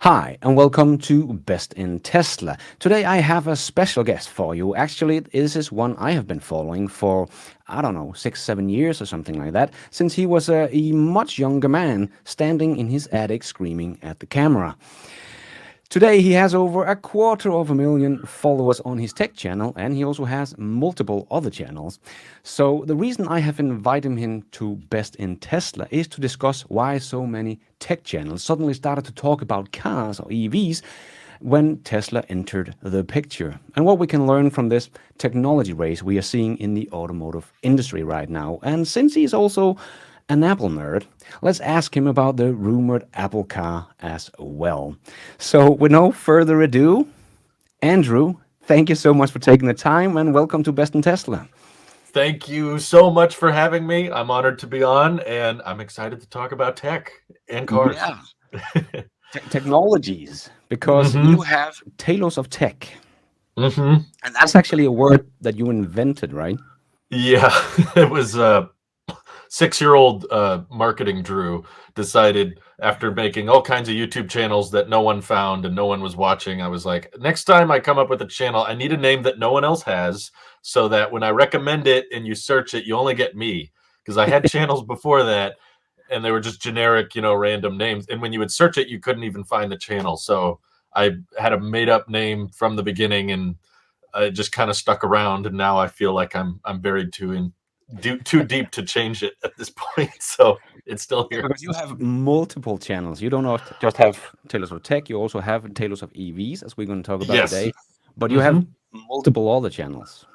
Hi, and welcome to Best in Tesla. Today I have a special guest for you. Actually, this is one I have been following for, I don't know, 6, 7 years or something like that, since he was a much younger man standing in his attic screaming at the camera. Today he has over a quarter of a million followers on his tech channel, and he also has multiple other channels. So the reason I have invited him to Best in Tesla is to discuss why so many tech channels suddenly started to talk about cars or EVs when Tesla entered the picture, and what we can learn from this technology race we are seeing in the automotive industry right now. And since he's also an Apple nerd, let's ask him about the rumored Apple car as well. So, with no further ado, Andrew, thank you so much for taking the time and welcome to Best in Tesla. Thank you so much for having me. I'm honored to be on, and I'm excited to talk about tech and cars. Yeah, technologies, because hmm you have Talos of Tech, hmm and that's actually a word that you invented, right? Yeah, it was 6-year-old marketing Drew decided after making all kinds of YouTube channels that no one found and no one was watching. I was like, next time I come up with a channel, I need a name that no one else has so that when I recommend it and you search it, you only get me. Because I had channels before that and they were just generic, random names. And when you would search it, you couldn't even find the channel. So I had a made up name from the beginning and it just kind of stuck around. And now I feel like I'm buried too deep to change it at this point. So it's still Yeah, here. because you have multiple channels. You don't just have Talos of Tech, you also have Talos of EVs, as we're going to talk about Yes. today, but you have hmm multiple other channels.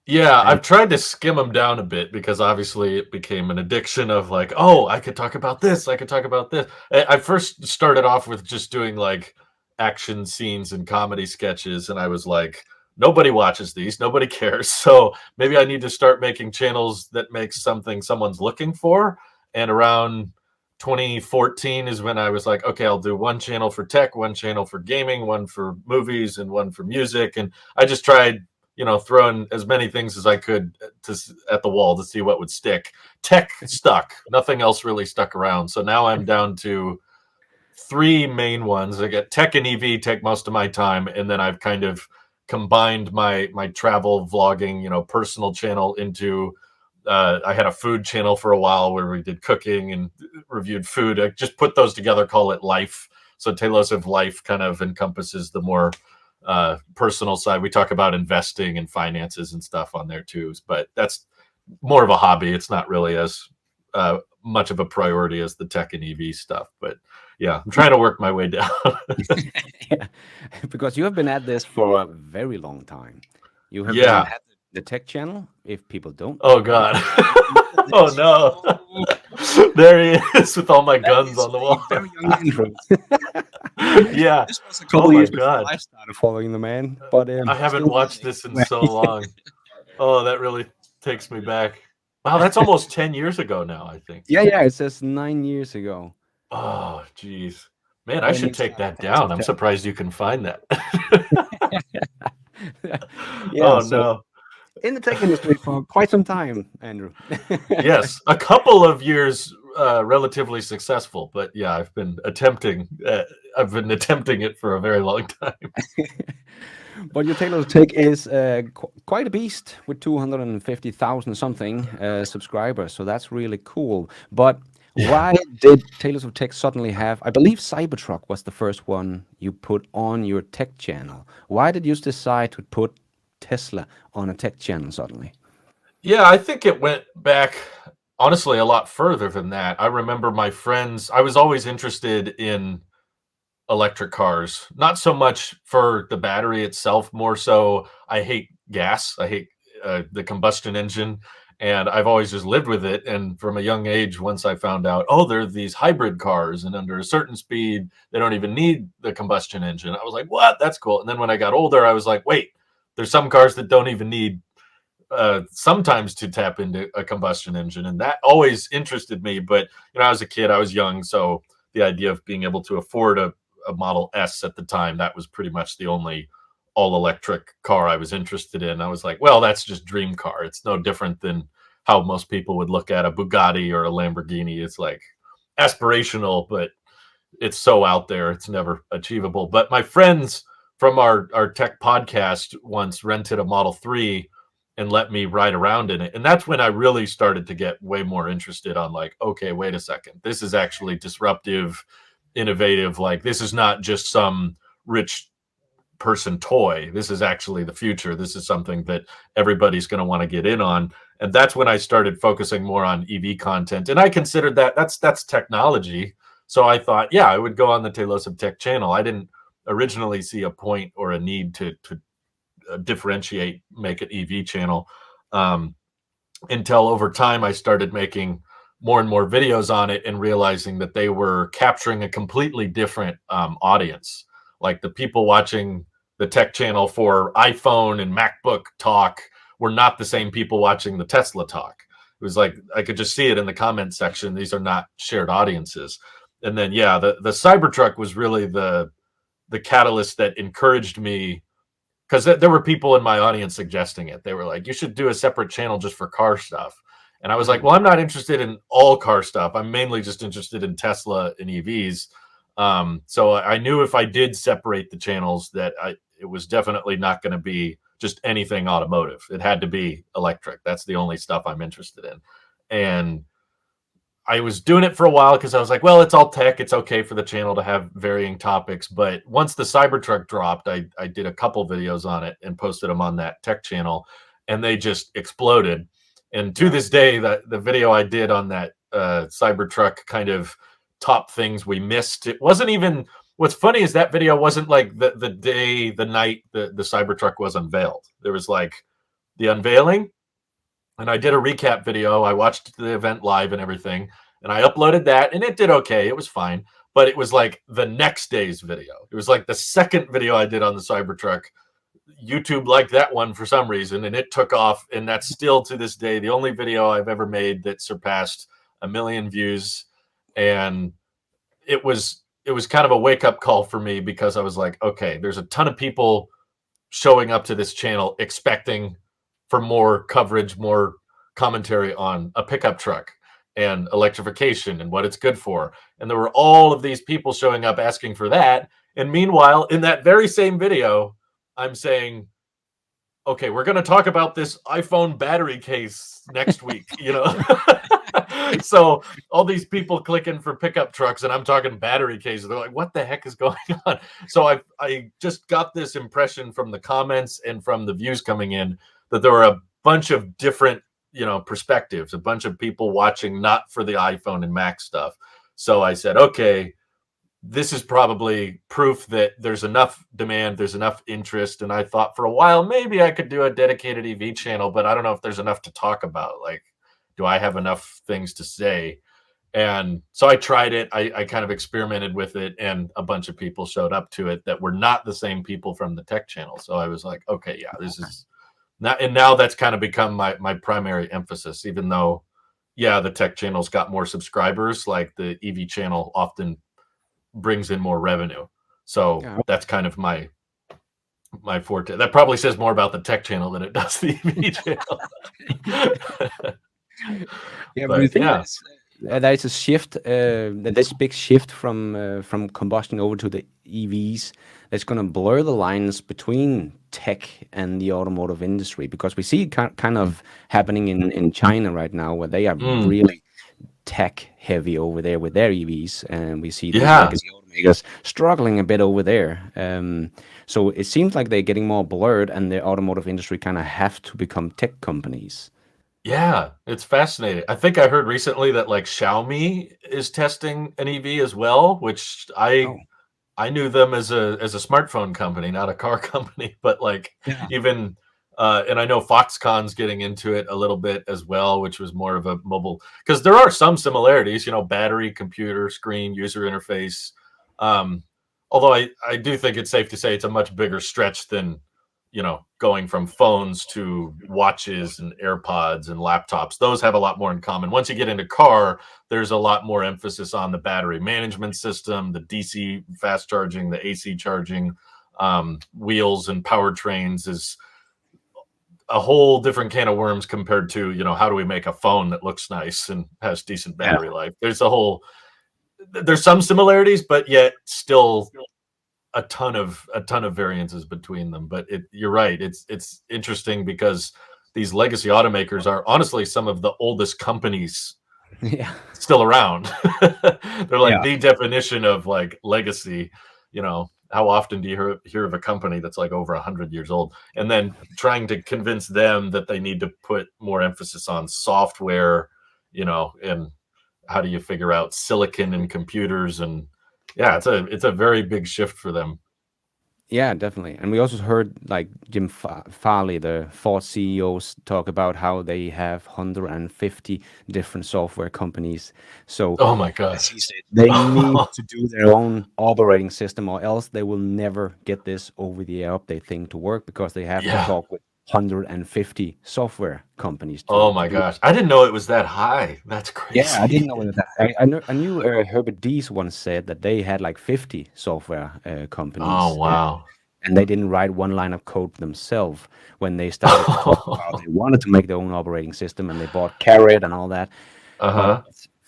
Yeah, And I've tried to skim them down a bit because obviously it became an addiction of like, oh, I could talk about this. I could talk about this. I first started off with just doing like action scenes and comedy sketches. And I was like, nobody watches these. Nobody cares. So maybe I need to start making channels that makes something someone's looking for. And around 2014 is when I was like, okay, I'll do one channel for tech, one channel for gaming, one for movies, and one for music. And I just tried throwing as many things as I could at the wall to see what would stick. Tech stuck. Nothing else really stuck around. So now I'm down to three main ones. I get tech and EV take most of my time, and then I've kind of combined my travel vlogging, personal channel into. I had a food channel for a while where we did cooking and reviewed food. I just put those together, call it Life. So TAILOSIVE Life kind of encompasses the more personal side. We talk about investing and finances and stuff on there too, but that's more of a hobby. It's not really as much of a priority as the tech and EV stuff. But yeah, I'm trying to work my way down. yeah, because you have been at this for a very long time. You have been Yeah. at the tech channel. If people don't Oh know, God. Oh this. no. Oh, There he is with all my that guns is on the a wall. very young intro. Yeah. This was a Oh couple of my years before God. I started following the man, but I haven't still watched amazing. this in so long. Oh, that really takes me back. Wow, that's almost 10 years ago now, I think. Yeah, yeah, it says 9 years ago Oh, geez. Man, I when should you take started that Talos down. of I'm Tech. surprised you can find that. Yeah, Oh, so no. in the tech industry for quite some time, Andrew. Yes, a couple of years relatively successful, but yeah, I've been attempting it for a very long time. But your Taylor's Tech is quite a beast with 250,000 something subscribers, so that's really cool. But Yeah. why did Taylors of Tech suddenly have? I believe Cybertruck was the first one you put on your tech channel. Why did you decide to put Tesla on a tech channel suddenly? Yeah, I think it went back honestly a lot further than that. I remember my friends, I was always interested in electric cars. Not so much for the battery itself, more so I hate gas. I hate the combustion engine, and I've always just lived with it. And from a young age, once I found out, oh, there are these hybrid cars, and under a certain speed, they don't even need the combustion engine. I was like, what? That's cool. And then when I got older, I was like, wait, there's some cars that don't even need sometimes to tap into a combustion engine, and that always interested me. But I was a kid, I was young, so the idea of being able to afford a Model S at the time, that was pretty much the only all electric car I was interested in. I was like, well, that's just dream car. It's no different than how most people would look at a Bugatti or a Lamborghini. It's like aspirational, but it's so out there, it's never achievable. But my friends from our tech podcast once rented a Model 3 and let me ride around in it. And that's when I really started to get way more interested on like, okay, wait a second. This is actually disruptive, innovative. Like this is not just some rich person toy. This is actually the future. This is something that everybody's going to want to get in on. And that's when I started focusing more on EV content. And I considered that's technology. So I thought, yeah, I would go on the TAILOSIVE Tech channel. I didn't originally see a point or a need to differentiate, make an EV channel, until over time I started making more and more videos on it and realizing that they were capturing a completely different audience. Like the people watching the tech channel for iPhone and MacBook talk were not the same people watching the Tesla talk. It was like I could just see it in the comment section. These are not shared audiences. And then yeah, the Cybertruck was really the catalyst that encouraged me, because there were people in my audience suggesting it. They were like, you should do a separate channel just for car stuff. And I was like, well, I'm not interested in all car stuff. I'm mainly just interested in Tesla and EVs. So I knew if I did separate the channels that it was definitely not going to be just anything automotive. It had to be electric. That's the only stuff I'm interested in. And I was doing it for a while because I was like, well, it's all tech. It's okay for the channel to have varying topics. But once the Cybertruck dropped, I did a couple videos on it and posted them on that tech channel, and they just exploded. And to this day, the video I did on that Cybertruck kind of top things we missed. It wasn't even, what's funny is that video wasn't like the night the Cybertruck was unveiled. There was like the unveiling, and I did a recap video. I watched the event live and everything, and I uploaded that, and it did okay. It was fine, but it was like the next day's video. It was like the second video I did on the Cybertruck. YouTube liked that one for some reason, and it took off, and that's still to this day the only video I've ever made that surpassed 1 million views. And it was kind of a wake-up call for me, because I was like, okay, there's a ton of people showing up to this channel expecting for more coverage, more commentary on a pickup truck and electrification and what it's good for. And there were all of these people showing up asking for that. And meanwhile, in that very same video, I'm saying, okay, we're going to talk about this iPhone battery case next week, you know? So all these people clicking for pickup trucks, and I'm talking battery cases. They're like, what the heck is going on? So I just got this impression from the comments and from the views coming in that there were a bunch of different, you know, perspectives, a bunch of people watching not for the iPhone and Mac stuff. So I said, okay, this is probably proof that there's enough demand, there's enough interest. And I thought for a while, maybe I could do a dedicated EV channel, but I don't know if there's enough to talk about. Like, do I have enough things to say? And so I tried it. I kind of experimented with it, and a bunch of people showed up to it that were not the same people from the tech channel. So I was like, okay, yeah, this is not, and now that's kind of become my primary emphasis, even though, yeah, the tech channel's got more subscribers. Like the EV channel often brings in more revenue. So that's kind of my forte. That probably says more about the tech channel than it does the EV channel. Yeah, but you think there is a shift, this big shift from combustion over to the EVs that's going to blur the lines between tech and the automotive industry? Because we see it kind of happening in China right now, where they are really tech heavy over there with their EVs, and we see these legacy automakers struggling a bit over there. So it seems like they're getting more blurred, and the automotive industry kind of have to become tech companies. Yeah, it's fascinating. I think I heard recently that like Xiaomi is testing an EV as well, which I knew them as a smartphone company, not a car company, but like even and I know Foxconn's getting into it a little bit as well, which was more of a mobile, because there are some similarities, you know, battery, computer, screen, user interface. Although I do think it's safe to say it's a much bigger stretch than, you know, going from phones to watches and AirPods and laptops. Those have a lot more in common. Once you get into car, there's a lot more emphasis on the battery management system, the DC fast charging, the AC charging, wheels and powertrains is a whole different can of worms compared to, you know, how do we make a phone that looks nice and has decent battery life? There's a whole, there's some similarities, but yet still a ton of variances between them. But you're right. It's interesting because these legacy automakers are honestly some of the oldest companies Yeah. still around. They're like Yeah. the definition of like legacy. You know, how often do you hear of a company that's like over 100 years old? And then trying to convince them that they need to put more emphasis on software, you know, and how do you figure out silicon and computers? And yeah, it's a very big shift for them. Yeah, definitely. And we also heard like Jim Farley, the Ford CEOs, talk about how they have 150 different software companies. So, Oh my as he gosh. said, they need to do their own operating system, or else they will never get this over-the-air update thing to work because they have to Yeah. talk with 150 software companies Oh to my do. gosh. I didn't know it was that high. That's Yeah, I didn't crazy. know that. I knew Herbert Diess once said that they had like 50 software Oh companies. wow. And they didn't write one line of code themselves when they started to talk about they wanted to make their own operating system, and they bought Carrot and all that. But Uh-huh.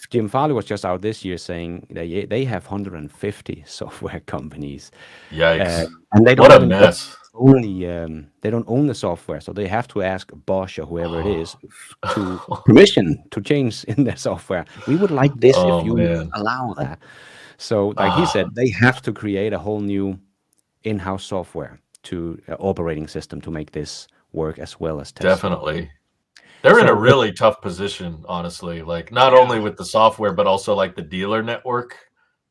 Jim Farley was just out this year saying they have 150 software companies, Yikes. and they don't What a even mess. only they don't own the software, so they have to ask Bosch or whoever it is to permission to change in their software. We would like this if Oh you man. allow that. So, like he Ah, said, they have to create a whole new in-house software to operating system to make this work as well as Tesla. definitely. They're in a So really tough position, honestly. Like not yeah, only with the software, but also like the dealer network.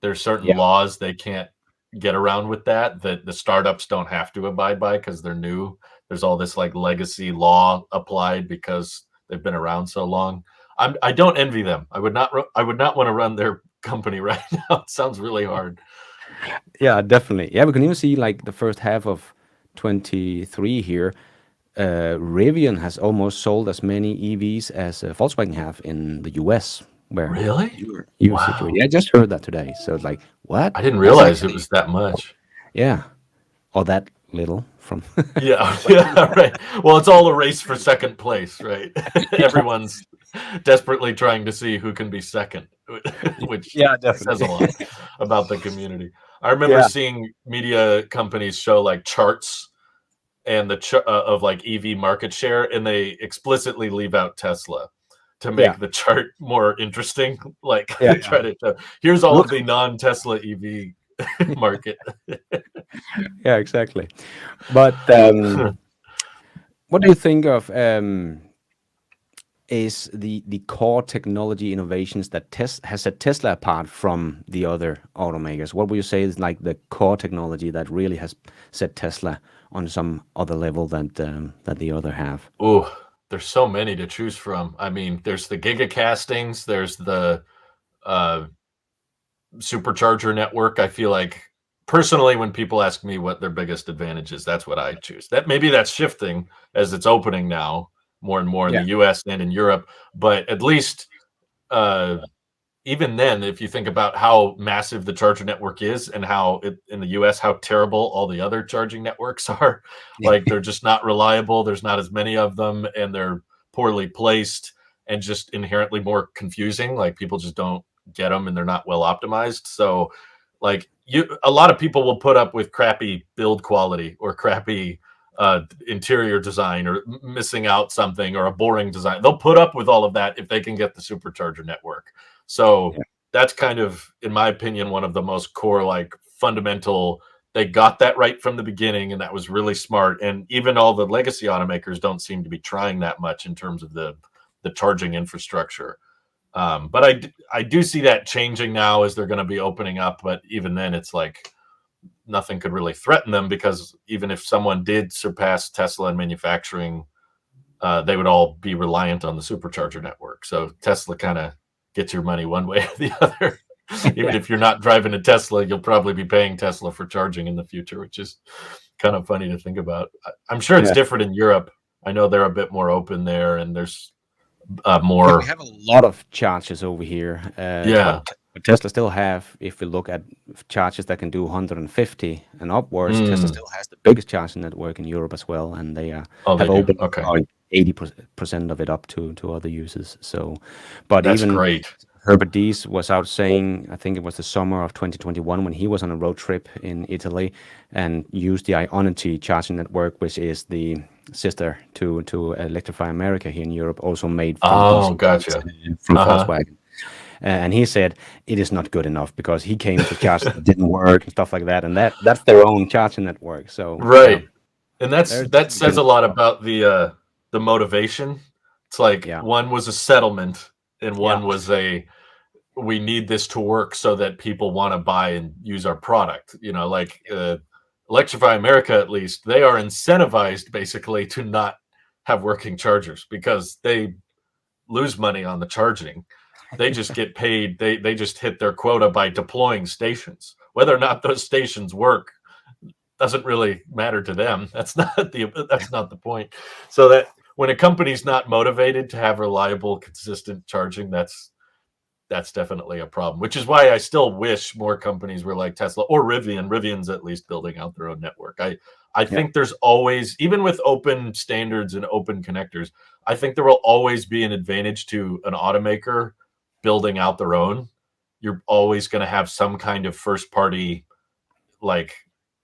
There's certain yeah, laws they can't get around with that the startups don't have to abide by because they're new. There's all this like legacy law applied because they've been around so long. I don't envy them. I would not want to run their company right now. It sounds really hard. yeah, definitely. Yeah, we can even see like the first half of 23 here. Rivian has almost sold as many EVs as Volkswagen have in the US, where Really? you're situated. Wow. Yeah, I just heard that today. So it's like, what? I didn't That's realize it actually was that much. yeah, or that little from. Yeah, yeah, right. Well, it's all a race for second place, right? Everyone's desperately trying to see who can be second, which Yeah, says a definitely. lot about the community. I remember Yeah, seeing media companies show like charts and of like EV market share, and they explicitly leave out Tesla to yeah, make the chart more interesting. Like yeah, they yeah. try to show, here's all of Look, the non-Tesla EV market. yeah, exactly. But what do you think of is the core technology innovations that has set Tesla apart from the other automakers? What would you say is like the core technology that really has set Tesla on some other level that the other have? Oh, there's so many to choose from. I mean, there's the gigacastings, there's the uh, supercharger network. I feel like personally, when people ask me what their biggest advantage is, that's what I choose. That maybe that's shifting as it's opening now more and more in Yeah, the US and in Europe, but at least uh, even then, if you think about how massive the charger network is and how in the US, how terrible all the other charging networks are, like they're just not reliable. There's not as many of them and they're poorly placed and just inherently more confusing. Like people just don't get them and they're not well optimized. So like a lot of people will put up with crappy build quality or crappy interior design or missing out something or a boring design. They'll put up with all of that if they can get the supercharger network. So yeah, that's kind of, in my opinion, one of the most core, like fundamental. They got that right from the beginning, and that was really smart. And even all the legacy automakers don't seem to be trying that much in terms of the charging infrastructure. But I do see that changing now as they're going to be opening up. But even then, it's like nothing could really threaten them because even if someone did surpass Tesla in manufacturing, they would all be reliant on the supercharger network. So Tesla kind of gets your money one way or the other. Even yeah, if you're not driving a Tesla, you'll probably be paying Tesla for charging in the future, which is kind of funny to think about. I'm sure it's yeah. different in Europe. I know they're a bit more open there, and there's Yeah, we more. have a lot of chargers over here, Yeah. but Tesla still have, if we look at chargers that can do 150 and upwards, Tesla Mm. still has the biggest charging network in Europe as well, and they Oh, they have do. opened Okay. about 80% of it up to other users. So, but That's even great. Herbert Diess was out saying, I think it was the summer of 2021 when he was on a road trip in Italy and used the Ionity charging network, which is the sister to Electrify America here in Europe, also made from Oh, DC gotcha. from Uh-huh. Volkswagen. And he said it is not good enough because he came to charge it didn't work and stuff like that, and that's their own charging network. So yeah, Right. And there's that definitely says been a lot about the motivation. It's like yeah one was a settlement and yeah one was a we need this to work so that people want to buy and use our product. You know, like Electrify America, at least, they are incentivized basically to not have working chargers because they lose money on the charging. They just get paid. They just hit their quota by deploying stations. Whether or not those stations work doesn't really matter to them. That's not the point. So that when a company's not motivated to have reliable, consistent charging, that's definitely a problem, which is why I still wish more companies were like Tesla or Rivian. Rivian's at least building out their own network. I yeah think there's always, even with open standards and open connectors, I think there will always be an advantage to an automaker building out their own. You're always going to have some kind of first party, like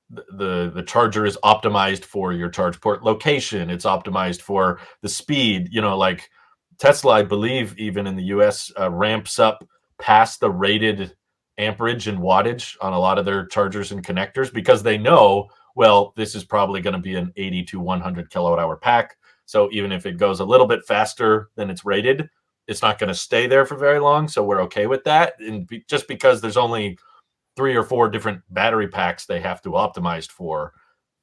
the charger is optimized for your charge port location. It's optimized for the speed. You know, like Tesla, I believe, even in the US, ramps up past the rated amperage and wattage on a lot of their chargers and connectors because they know, well, this is probably going to be an 80 to 100 kilowatt hour pack. So even if it goes a little bit faster than it's rated, it's not going to stay there for very long. So we're okay with that. And just because there's only 3 or 4 different battery packs they have to optimize for,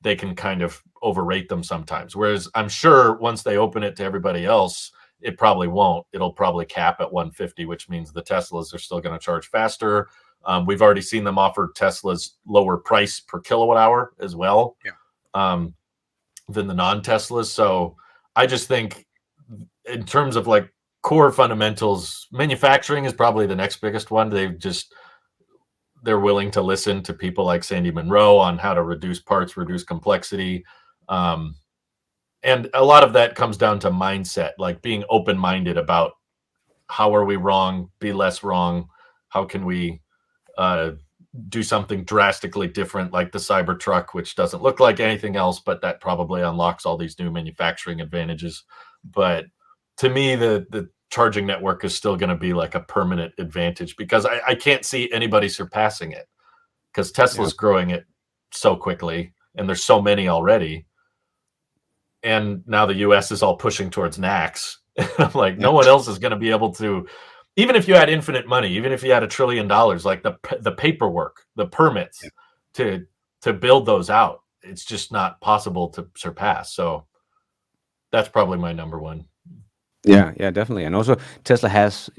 they can kind of overrate them sometimes. Whereas I'm sure once they open it to everybody else, it probably won't. It'll probably cap at 150, which means the Teslas are still going to charge faster. We've already seen them offer Teslas lower price per kilowatt hour as well, yeah um, than the non-Teslas. So I just think in terms of like core fundamentals, manufacturing is probably the next biggest one. They're willing to listen to people like Sandy Monroe on how to reduce parts, reduce complexity. Um, and a lot of that comes down to mindset, like being open-minded about how are we wrong, be less wrong, how can we uh, do something drastically different, like the Cybertruck, which doesn't look like anything else, but that probably unlocks all these new manufacturing advantages. But to me, the charging network is still going to be like a permanent advantage because I can't see anybody surpassing it because yeah Tesla's growing it so quickly and there's so many already. And now the US is all pushing towards NACS. I'm like, yeah no one else is going to be able to, even if you had infinite money, even if you had $1 trillion, like the paperwork, the yeah permits to build those out, it's just not possible to surpass. So that's probably my number one. yeah definitely. And also Tesla has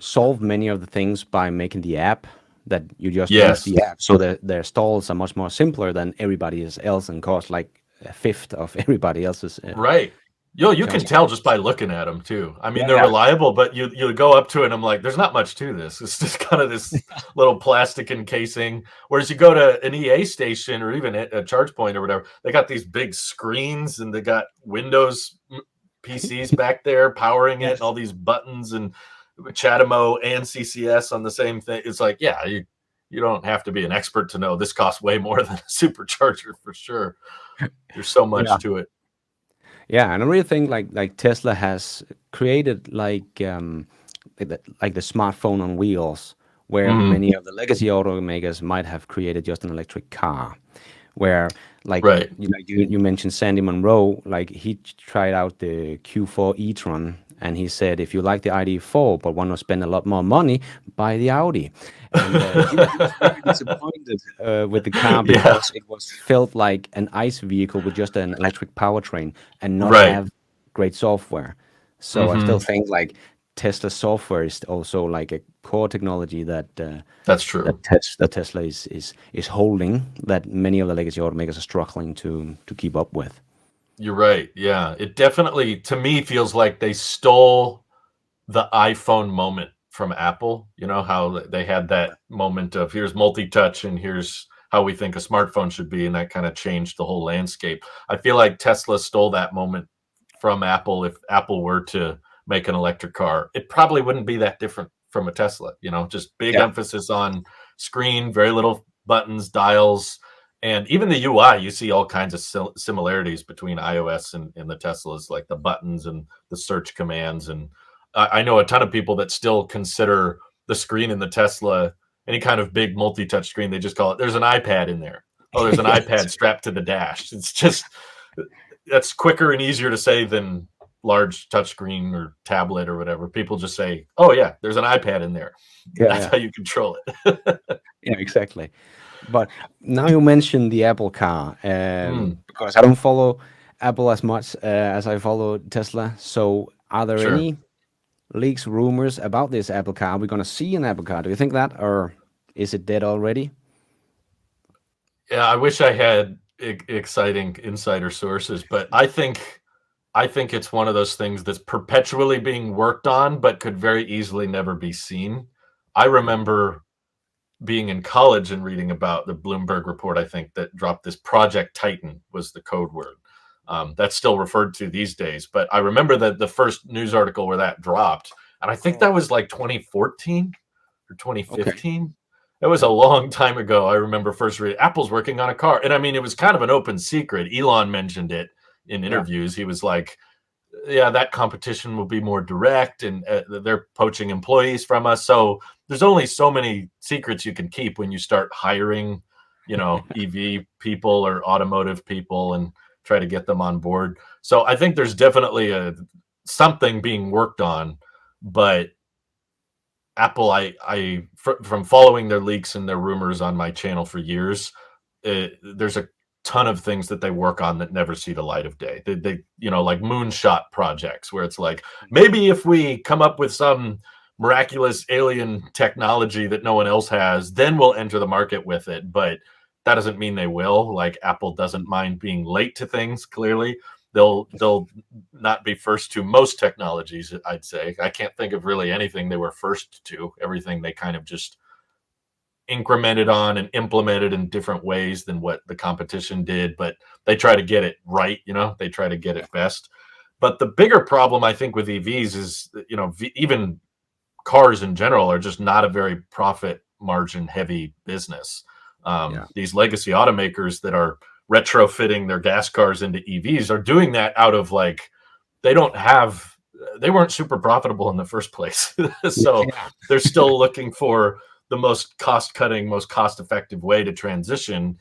solve many of the things by making the app that you just use Yes, the app. So their stalls are much more simpler than everybody else and cost like a fifth of everybody else's right. You can charging. tell just by looking at them too. I mean, Yeah, they're yeah, reliable, but you go up to it and I'm like, there's not much to this. It's just kind of this little plastic encasing. Whereas you go to an EA station or even a charge point or whatever, they got these big screens and they got Windows PCs back there powering it and yes. all these buttons and Chatamo and CCS on the same thing. It's like, yeah, you don't have to be an expert to know this costs way more than a supercharger for sure. There's so Yeah. much to it. Yeah, and I really think like Tesla has created like the smartphone on wheels, where Mhm. many of the legacy automakers might have created just an electric car. Where like Right. you mentioned Sandy Monroe, like he tried out the Q4 e-tron, and he said if you like the ID4 but want to spend a lot more money, buy the Audi. And he was very disappointed with the car Yeah, because it was felt like an ICE vehicle with just an electric powertrain and not right. have great software. So I still Mhm. think like Tesla software is also like a core technology That's true. that Tesla is holding that many of the legacy automakers are struggling to keep up with. You're right, yeah. It definitely, to me, feels like they stole the iPhone moment from Apple. You know, how they had that moment of here's multi-touch and here's how we think a smartphone should be, and that kinda changed the whole landscape. I feel like Tesla stole that moment from Apple. If Apple were to make an electric car, it probably wouldn't be that different from a Tesla. You know, just big Yeah. emphasis on screen, very little buttons, dials, and even the UI. You see all kinds of similarities between iOS and the Teslas, like the buttons and the search commands. And I know a ton of people that still consider the screen in the Tesla any kind of big multi-touch screen. They just call it, there's an iPad in there. Oh, there's an iPad strapped to the dash. It's just, that's quicker and easier to say than large touchscreen or tablet or whatever. People just say, oh yeah, there's an iPad in there. Yeah, That's yeah, how you control it. yeah, exactly. But now you mentioned the Apple car, Mm, because I don't follow Apple as much as I follow Tesla. So, are there sure. any leaks, rumors about this Apple car? Are we going to see an Apple car? Do you think that, or is it dead already? Yeah, I wish I had exciting insider sources, but I think it's one of those things that's perpetually being worked on, but could very easily never be seen. I Mm. remember being in college and reading about the Bloomberg report, I think, that dropped this Project Titan was the code word. That's still referred to these days. But I remember that the first news article where that dropped, and I think Oh, that was like 2014 or okay. 2015. It was a Yeah. long time ago. I remember first reading Apple's working on a car. And I mean, it was kind of an open secret. Elon mentioned it in Yeah. interviews. He was like, yeah, that competition will be more direct, and they're poaching employees from us. So there's only so many secrets you can keep when you start hiring, EV people or automotive people and try to get them on board. So I think there's definitely something being worked on, but Apple, from following their leaks and their rumors on my channel for years, there's a ton of things that they work on that never see the light of day. They like moonshot projects where it's like, maybe if we come up with some miraculous alien technology that no one else has, then we'll enter the market with it. But that doesn't mean they will. Like Apple doesn't mind being late to things, clearly. They'll not be first to most technologies, I'd say. I can't think of really anything they were first to. Everything they kind of just incremented on and implemented in different ways than what the competition did, but they try to get it right, they try to get Yeah. it best. But the bigger problem I think with EVs is, even cars in general are just not a very profit margin heavy business. Yeah. These legacy automakers that are retrofitting their gas cars into EVs are doing that out of like, they don't have, they weren't super profitable in the first place. So Yeah. they're still looking for the most cost cutting, most cost effective way to transition.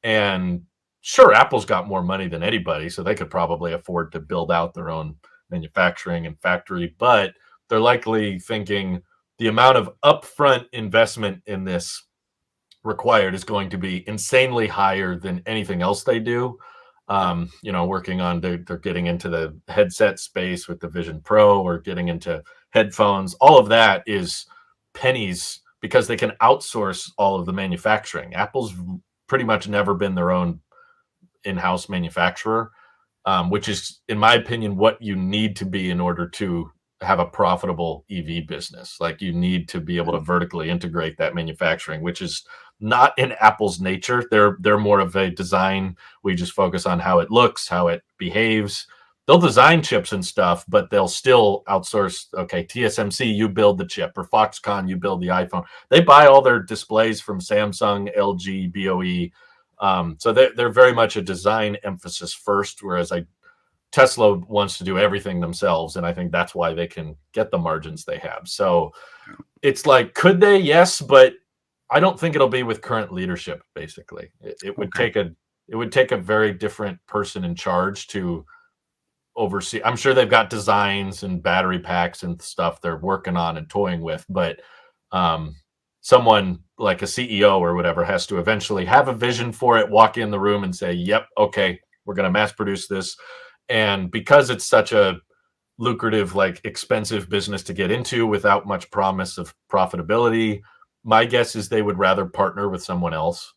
And sure, Apple's got more money than anybody, so they could probably afford to build out their own manufacturing and factory, but they're likely thinking the amount of upfront investment in this required is going to be insanely higher than anything else they do. Yeah. Working on, they're getting into the headset space with the Vision Pro or getting into headphones. All of that is pennies because they can outsource all of the manufacturing. Apple's pretty much never been their own in-house manufacturer, which is, in my opinion, what you need to be in order to have a profitable EV business. Like you need to be able to vertically integrate that manufacturing, which is not in Apple's nature. They're more of a design. We just focus on how it looks, how it behaves. They'll design chips and stuff, but they'll still outsource. Okay, TSMC, you build the chip, or Foxconn, you build the iPhone. They buy all their displays from Samsung, LG, BOE. So they're very much a design emphasis first, whereas Tesla wants to do everything themselves, and I think that's why they can get the margins they have. So it's like, could they? Yes, but I don't think it'll be with current leadership. Basically, it would Okay. take a very different person in charge to oversee. I'm sure they've got designs and battery packs and stuff they're working on and toying with, but um, someone like a CEO or whatever has to eventually have a vision for it, walk in the room and say, "Yep, okay, we're going to mass produce this." And because it's such a lucrative, like expensive business to get into without much promise of profitability, my guess is they would rather partner with someone else.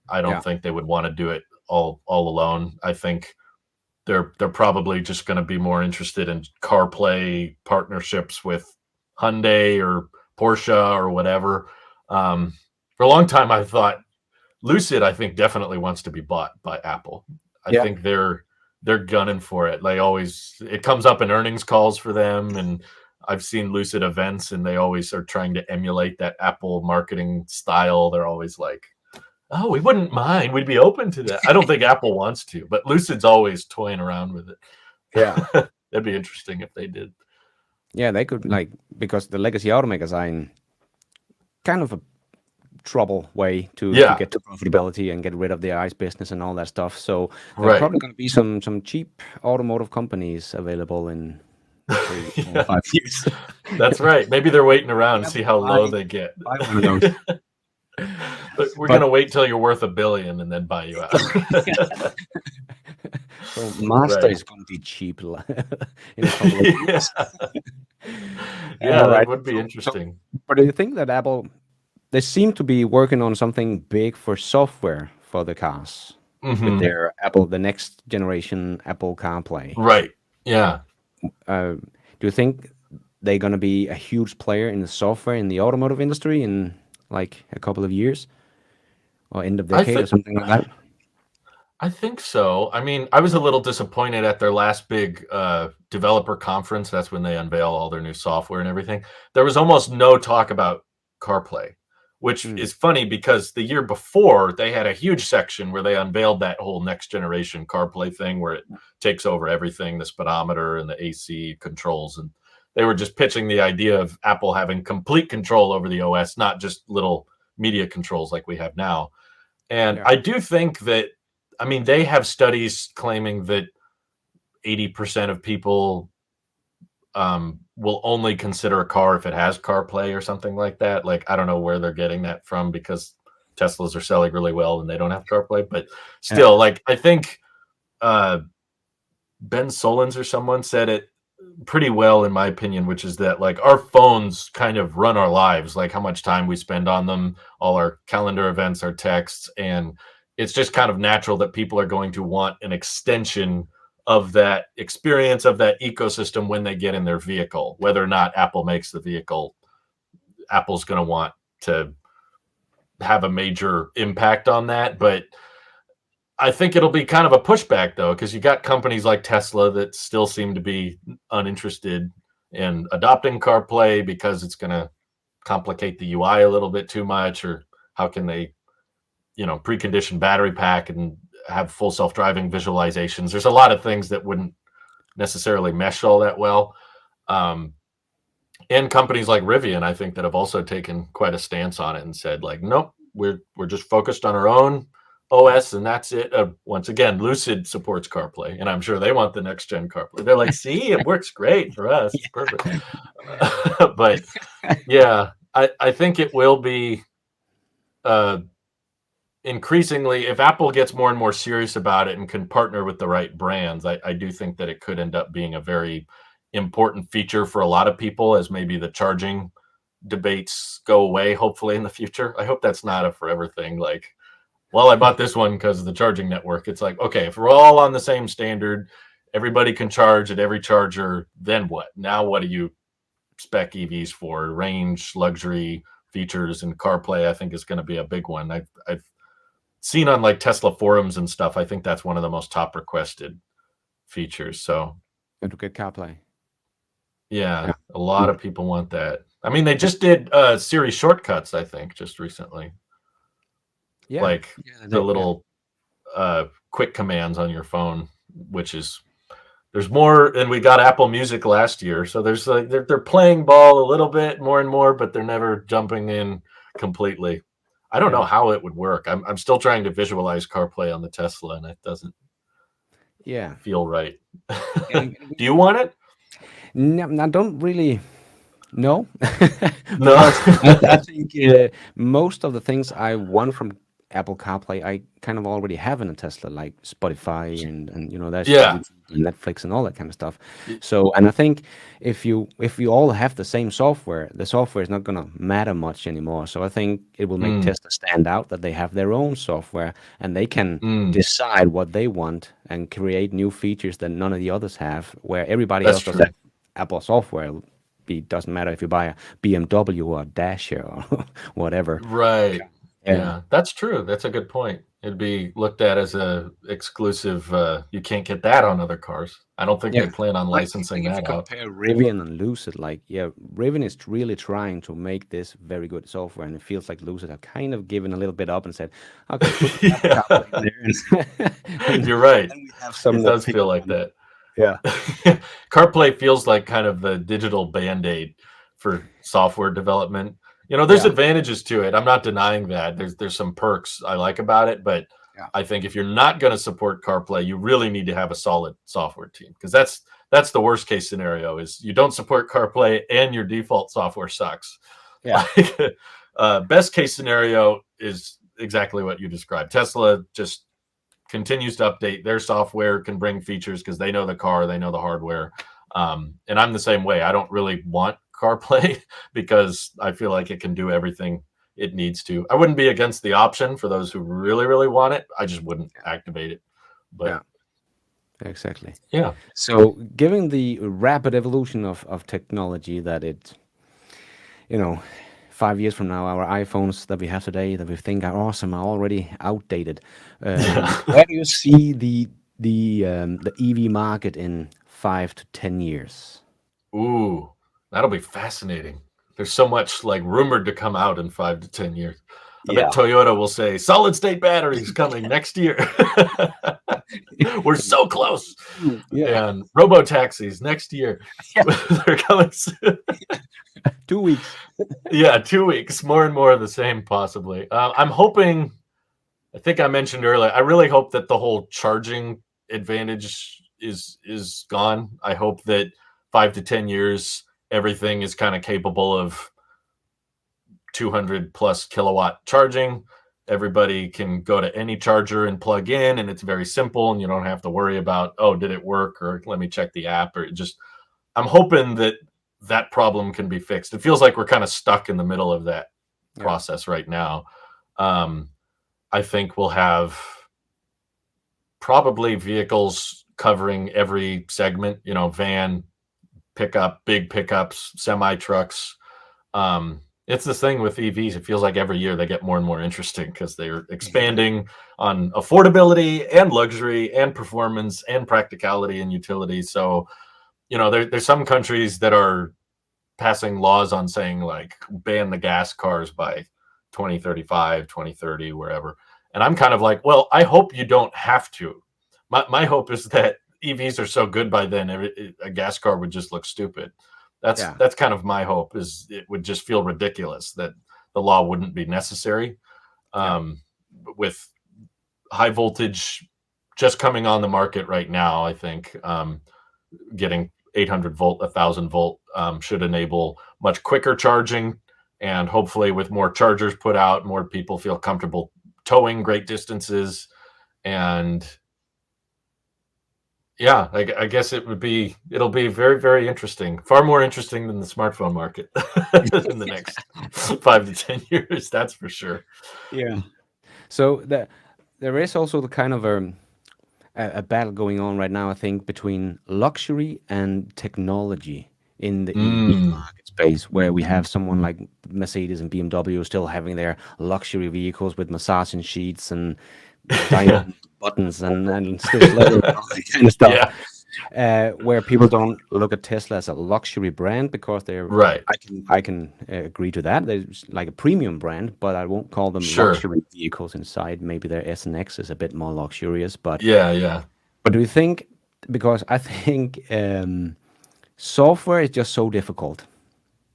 I don't Yeah. think they would want to do it all alone. I think they're probably just going to be more interested in CarPlay partnerships with Hyundai or Porsche or whatever. For a long time, I thought Lucid, I think, definitely wants to be bought by Apple. I Yeah. think they're gunning for it. They always, it comes up in earnings calls for them, and I've seen Lucid events, and they always are trying to emulate that Apple marketing style. They're always like, "Oh, we wouldn't mind. We'd be open to that." I don't think Apple wants to, but Lucid's always toying around with it. Yeah. That'd be interesting if they did. Yeah, they could like because the legacy automakers are in kind of a trouble way to Yeah, get to profitability and get rid of the ICE business and all that stuff. So there are right. probably going to be some cheap automotive companies available in 3 or Yeah, 5 years. that's right. Maybe they're waiting around and Yeah, see how buy low they get. buy one of those. But we're But gonna wait till you're worth $1 billion and then buy you out. so Master Right. is going to be cheap in a couple of Yeah. years. Yeah, All that right. would be So, interesting. but do you think that Apple they seem to be working on something big for software for the cars with Mhm. their Apple, the next generation Apple CarPlay? Right. Yeah. Do you think they're going to be a huge player in the software in the automotive industry in like a couple of years or end of I decade or think something like that? I think so. I mean, I was a little disappointed at their last big developer conference. That's when they unveil all their new software and everything. There was almost no talk about CarPlay, which Mm, is funny because the year before they had a huge section where they unveiled that whole next generation CarPlay thing where it takes over everything, the speedometer and the AC controls. And they were just pitching the idea of Apple having complete control over the OS, not just little media controls like we have now. And yeah. I do think that, I mean, they have studies claiming that 80% of people will only consider a car if it has CarPlay or something like that. Like, I don't know where they're getting that from because Teslas are selling really well and they don't have CarPlay. But Yeah. still, like, I think uh, Ben Solons or someone said it pretty well, in my opinion, which is that like our phones kind of run our lives, like how much time we spend on them, all our calendar events, our texts, and it's just kind of natural that people are going to want an extension of that experience of that ecosystem when they get in their vehicle. Whether or not Apple makes the vehicle, Apple's going to want to have a major impact on that, but I think it'll be kind of a pushback though, because you got companies like Tesla that still seem to be uninterested in adopting CarPlay because it's going to complicate the UI a little bit too much, or how can they, precondition battery pack and have full self-driving visualizations. There's a lot of things that wouldn't necessarily mesh all that well. Um, and companies like Rivian, I think, that have also taken quite a stance on it and said, like, nope, we're just focused on our own OS and that's it. Once again, Lucid supports CarPlay, and I'm sure they want the next gen CarPlay. They're like, see, it works great for us. It's perfect. But yeah, I think it will be uh, increasingly, if Apple gets more and more serious about it and can partner with the right brands, I do think that it could end up being a very important feature for a lot of people as maybe the charging debates go away, hopefully in the future. I hope that's not a forever thing. Like, well, I bought this one because of the charging network. It's like, okay, if we're all on the same standard, everybody can charge at every charger, then what? Now what do you spec EVs for? Range, luxury, features, and CarPlay, I think, is going to be a big one. I've seen on like Tesla forums and stuff, I think that's one of the most top requested features. So And to get CarPlay. yeah, Yeah. a lot of people want that. I mean, they just did Siri shortcuts, I think, just recently. Yeah. Like Yeah. the Yeah. little quick commands on your phone, which is there's more. And we got Apple Music last year, so there's like they're playing ball a little bit more and more, but they're never jumping in completely. I don't know Yeah. how it would work. I'm still trying to visualize CarPlay on the Tesla, and it doesn't Yeah. feel right. And Do you want it? no, I don't really know No. because I think most of the things I want from Apple CarPlay, I kind of already have in a Tesla, like Spotify and that's Yeah. YouTube and Netflix and all that kind of stuff. So, and I think if you all have the same software, the software is not gonna matter much anymore. So I think it will make Mm, Tesla stand out that they have their own software and they can mm, decide what they want and create new features that none of the others have, where everybody that's else does true. have Apple software. It doesn't matter if you buy a BMW or a Dacia or whatever. Right. Yeah. Yeah, that's true. That's a good point. It'd be looked at as a exclusive. You can't get that on other cars. I don't think Yeah. they plan on licensing Like if you that out. compare Rivian and Lucid, like yeah, Rivian is really trying to make this very good software, and it feels like Lucid have kind of given a little bit up and said, "Okay, put the Apple Yeah, CarPlay in there," and you're right. then we have It some that does pick feel up like on it. that. Yeah, CarPlay feels like kind of the digital band-aid for software development. There's yeah, advantages to it. I'm not denying that. There's some perks I like about it, but yeah, I think if you're not going to support CarPlay, you really need to have a solid software team, because that's the worst case scenario is you don't support CarPlay and your default software sucks. yeah, Best case scenario is exactly what you described. Tesla just continues to update their software, can bring features because they know the car, they know the hardware. And I'm the same way. I don't really want CarPlay because I feel like it can do everything it needs to. I wouldn't be against the option for those who really, really want it. I just wouldn't activate it. But yeah, exactly. yeah. So, given the rapid evolution of technology that it, you know, 5 years from now, our iPhones that we have today that we think are awesome are already outdated. Where do you see the EV market in 5 to 10 years? Ooh, that'll be fascinating. There's so much like rumored to come out in 5 to 10 years. I bet Yeah. Toyota will say solid state batteries coming next year. We're so close. Yeah. And robo taxis next year. Yeah. They're coming soon. 2 weeks. Yeah, 2 weeks, more and more of the same, possibly. I'm hoping. I think I mentioned earlier. I really hope that the whole charging advantage is gone. I hope that 5 to 10 years, everything is kind of capable of 200 plus kilowatt charging. Everybody can go to any charger and plug in, and it's very simple, and you don't have to worry about, oh, did it work, or let me check the app, or just. I'm hoping that that problem can be fixed. It feels like we're kind of stuck in the middle of that Yeah. process right now. Um, I think we'll have probably vehicles covering every segment, van, pickup, big pickups, semi trucks. It's this thing with EVs. It feels like every year they get more and more interesting because they're expanding on affordability and luxury and performance and practicality and utility. So, there's some countries that are passing laws on saying like ban the gas cars by 2035, 2030, wherever. And I'm kind of like, well, I hope you don't have to. My hope is that EVs are so good by then, a gas car would just look stupid. That's Yeah. that's kind of my hope, is it would just feel ridiculous that the law wouldn't be necessary. Yeah. With high voltage just coming on the market right now, I think getting 800 volt, 1000 volt should enable much quicker charging. And hopefully, with more chargers put out, more people feel comfortable towing great distances. And yeah, I guess it'll be very, very interesting. Far more interesting than the smartphone market in the next 5 to 10 years. That's for sure. Yeah. So there is also the kind of a battle going on right now, I think, between luxury and technology in the EV Mm, market space, where we have someone like Mercedes and BMW still having their luxury vehicles with massaging sheets and yeah. diamond buttons and stiff leather and all that kind of stuff. Yeah. Where people don't look at Tesla as a luxury brand because they're. Right. I can agree to that. They're like a premium brand, but I won't call them Sure. luxury vehicles inside. Maybe their S and X is a bit more luxurious, but Yeah. Yeah. do you think, because I think software is just so difficult,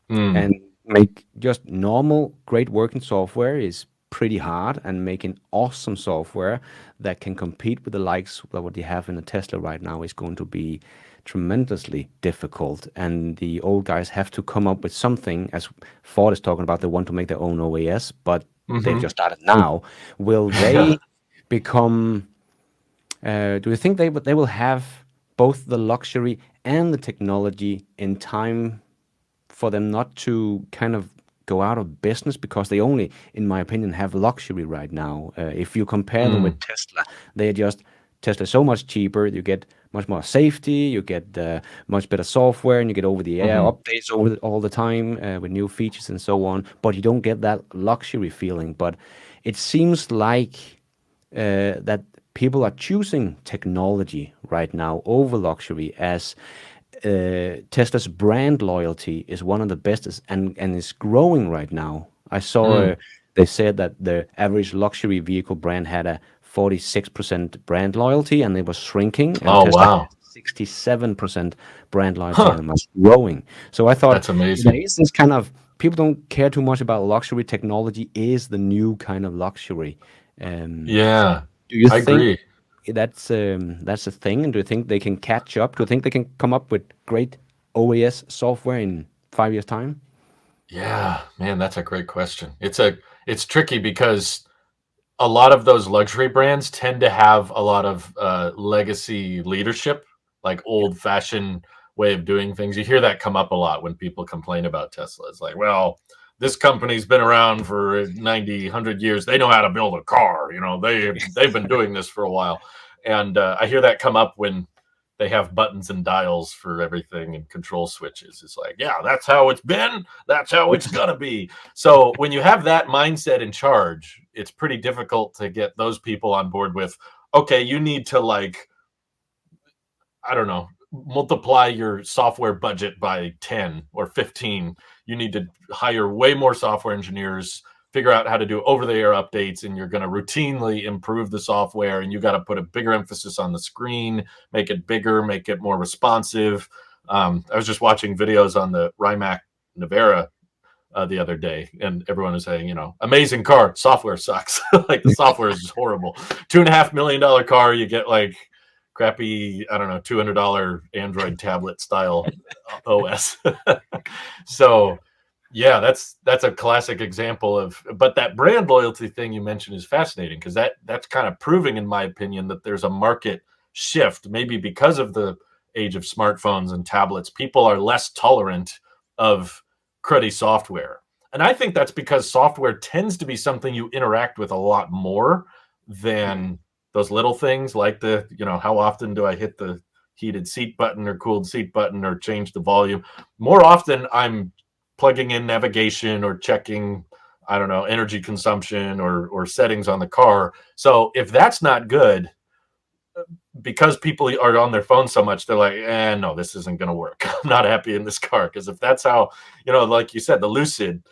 Mm, and make just normal, great working software is pretty hard, and making awesome software that can compete with the likes of what you have in a Tesla right now is going to be tremendously difficult. And the old guys have to come up with something, as Ford is talking about, they want to make their own OAS, but they've hmm just started now. Will Yeah. they become do you think they will have both the luxury and the technology in time for them not to kind of go out of business, because they only, in my opinion, have luxury right now? If you compare them with Mm, Tesla, they just Tesla is so much cheaper. You get much more safety. You get much better software, and you get over-the-air hmm updates all the time with new features and so on. But you don't get that luxury feeling. But it seems like that people are choosing technology right now over luxury, as Tesla's brand loyalty is one of the best and is growing right now. I saw Mm. they said that the average luxury vehicle brand had a 46% brand loyalty and it was shrinking, and Oh, Tesla has wow. 67% brand loyalty Huh. and was growing. So I thought That's there amazing. is this kind of people don't care too much about luxury. Technology is the new kind of luxury. Um, Yeah, do you I think agree. that's a thing? And do you think they can catch up? Do you think they can come up with great OAS software in 5 years' time? Yeah, man, that's a great question. It's tricky because a lot of those luxury brands tend to have a lot of legacy leadership, like old fashioned way of doing things. You hear that come up a lot when people complain about Tesla. It's like, well, this company's been around for 90, 100 years. They know how to build a car. You know, they've been doing this for a while. And I hear that come up when they have buttons and dials for everything and control switches. It's like, yeah, that's how it's been. That's how it's gonna be. So when you have that mindset in charge, it's pretty difficult to get those people on board with, okay, you need to, like, I don't know, multiply your software budget by 10 or 15. You need to hire way more software engineers, figure out how to do over the air updates, and you're going to routinely improve the software. And you got to put a bigger emphasis on the screen, make it bigger, make it more responsive. I was just watching videos on the Rimac Navara the other day, and everyone was saying, you know, amazing car, software sucks. Like the software is horrible. $2.5 million car, you get like crappy, I don't know, $200 Android tablet style OS. So yeah, that's a classic example of. But that brand loyalty thing you mentioned is fascinating because that's kind of proving, in my opinion, that there's a market shift, maybe because of the age of smartphones and tablets. People are less tolerant of cruddy software. And I think that's because software tends to be something you interact with a lot more Mm. than those little things like the, you know, how often do I hit the heated seat button or cooled seat button or change the volume? More often I'm plugging in navigation or checking, I don't know, energy consumption or settings on the car. So if that's not good, because people are on their phone so much, they're like, no, this isn't going to work. I'm not happy in this car. Because if that's how, you know, like you said, the Lucid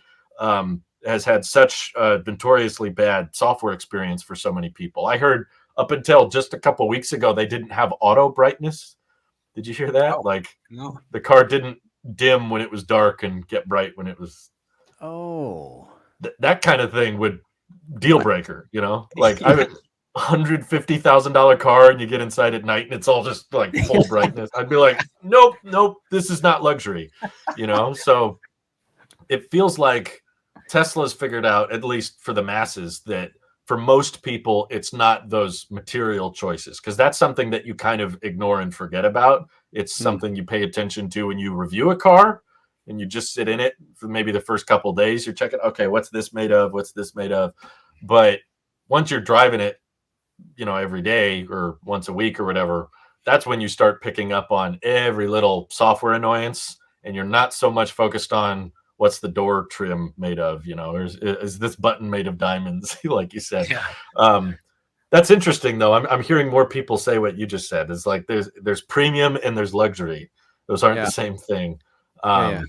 has had such a notoriously bad software experience for so many people. I heard up until just a couple weeks ago, they didn't have auto brightness. Did you hear that? Oh, Like no. the car didn't dim when it was dark and get bright when it was Oh, that kind of thing would deal what? breaker, you know? Like I would $150,000 car and you get inside at night and it's all just like full brightness. I'd be like, nope, nope, this is not luxury, you know? So it feels like Tesla's figured out, at least for the masses, that for most people, it's not those material choices because that's something that you kind of ignore and forget about. It's Mm. something you pay attention to when you review a car and you just sit in it for maybe the first couple of days. You're checking, okay, what's this made of? What's this made of? But once you're driving it, you know, every day or once a week or whatever, that's when you start picking up on every little software annoyance and you're not so much focused on what's the door trim made of, you know, or is this button made of diamonds, like you said. Yeah. um, that's interesting though. I'm hearing more people say what you just said. It's like there's premium and there's luxury. Those aren't the Yeah. same thing. Yeah. Yeah.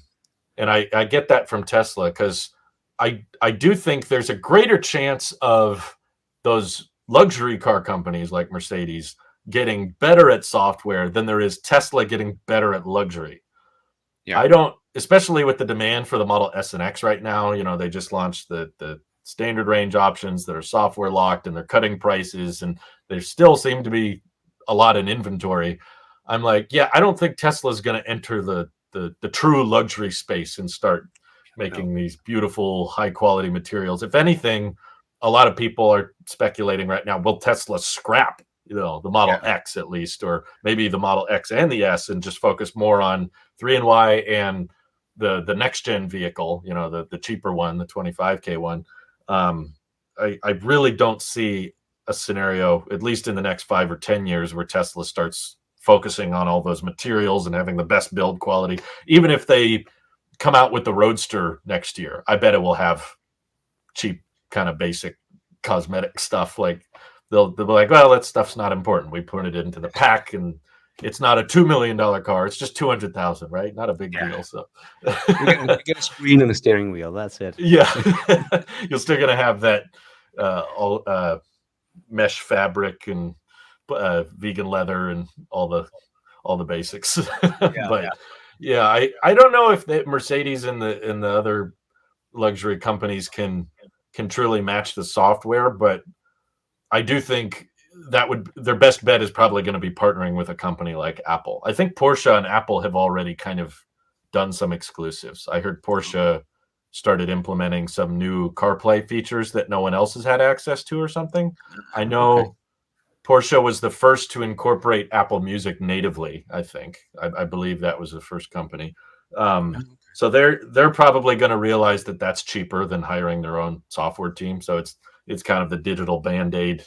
And I get that from Tesla because I do think there's a greater chance of those luxury car companies like Mercedes getting better at software than there is Tesla getting better at luxury. Yeah. I don't, especially with the demand for the Model S and X right now. You know, they just launched the standard range options that are software locked and they're cutting prices, and there still seem to be a lot in inventory. I'm like, yeah, I don't think Tesla's going to enter the true luxury space and start No. making these beautiful high quality materials. If anything, a lot of people are speculating right now, will Tesla scrap, you know, the Model Yeah. X at least, or maybe the Model X and the S, and just focus more on 3 and Y and the next gen vehicle, you know, the cheaper one, the 25K one. Um, I really don't see a scenario, at least in the next 5 or 10 years, where Tesla starts focusing on all those materials and having the best build quality. Even if they come out with the Roadster next year, I bet it will have cheap, kind of basic cosmetic stuff like they'll be like, well, that stuff's not important. We put it into the pack, and it's not a $2 million car. It's just 200,000, right? Not a big Yeah. deal. So You get a screen and a steering wheel. That's it. yeah, you're still gonna have that all mesh fabric and vegan leather and all the basics. Yeah, But yeah, I don't know if the Mercedes and the other luxury companies can truly match the software, but I do think that would their best bet is probably going to be partnering with a company like Apple. I think Porsche and Apple have already kind of done some exclusives. I heard Porsche started implementing some new CarPlay features that no one else has had access to or something. I okay. know Porsche was the first to incorporate Apple Music natively. I think I believe that was the first company. So they're probably going to realize that that's cheaper than hiring their own software team. So it's kind of the digital band-aid.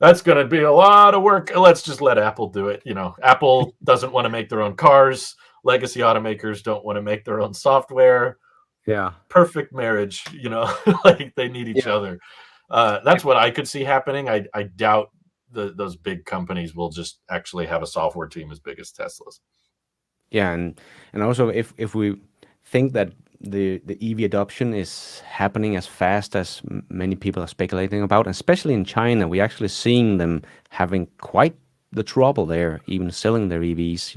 That's going to be a lot of work. Let's just let Apple do it. You know, Apple doesn't want to make their own cars. Legacy automakers don't want to make their own software. Yeah. Perfect marriage, you know, like they need each Yeah. other. That's what I could see happening. I doubt those big companies will just actually have a software team as big as Tesla's. Yeah, and also if we think that the EV adoption is happening as fast as many people are speculating about, especially in China, we're actually seeing them having quite the trouble there, even selling their EVs.